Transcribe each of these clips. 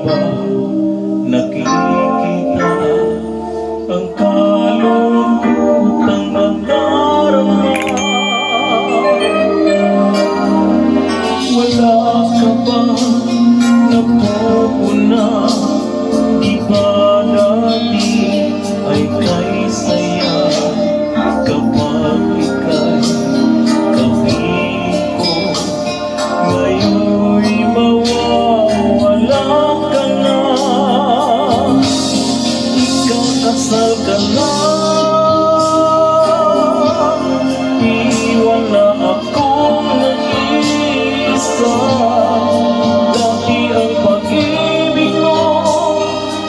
ba nakikita ang kalungkutang nadarama? Wala ka ba napupuna? Di ba dati ay kay saya kapag ika'y kamiko? Ngayon'y mawawala ka na, ikakasal ka na, iiwan na akong nag-iisa. Dati ang pag-ibig mo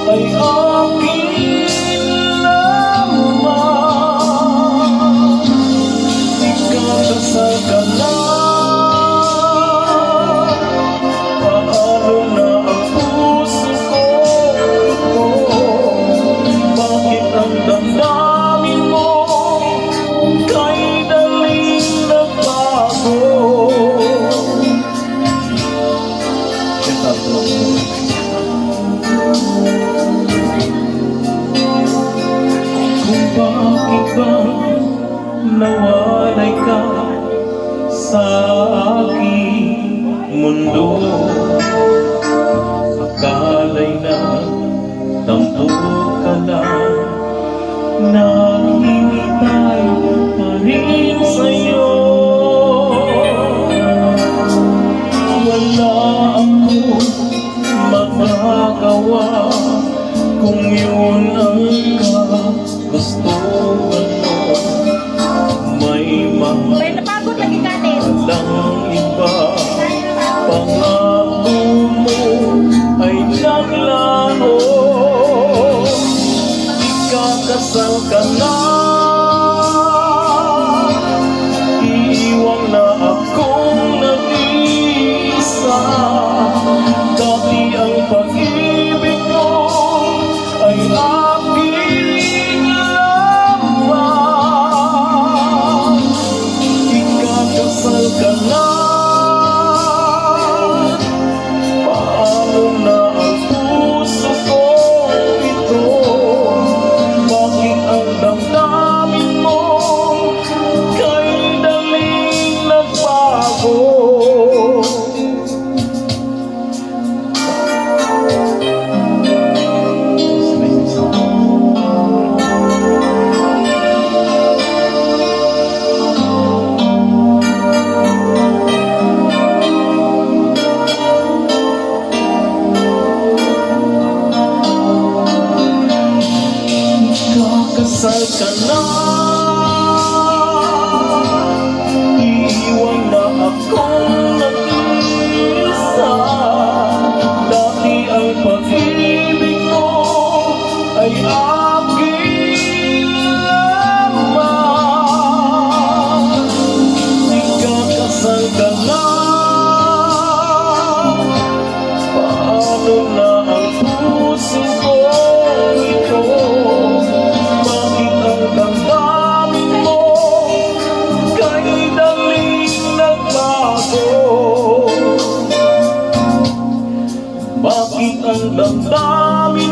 ay akin lamang, ikakasal ka na. Kung bakit ba nawalay ka sa aking mundo? Akala'y nagtampo ka lang, naghihintay pa rin sa'yo. Wala akong magagawa kung yun ang kagustuhan mo. May mga walang iba, pangako mo ay naglaho. Ikakasal ka na, iiwan na akong nag-iisa. Dati ang pag-ibig mo ay aking lamang, ikakasal ka na. Paano na ang puso ko ito? Bakit ang damdamin mo kay daling nagbago? Kasal ka na, iiwan na akong nag-iisa. Dati ang pag-ibig mo ay aking lamang, ikakasal ka na. Paano na ang puso ko ito? Bakit ang damdamin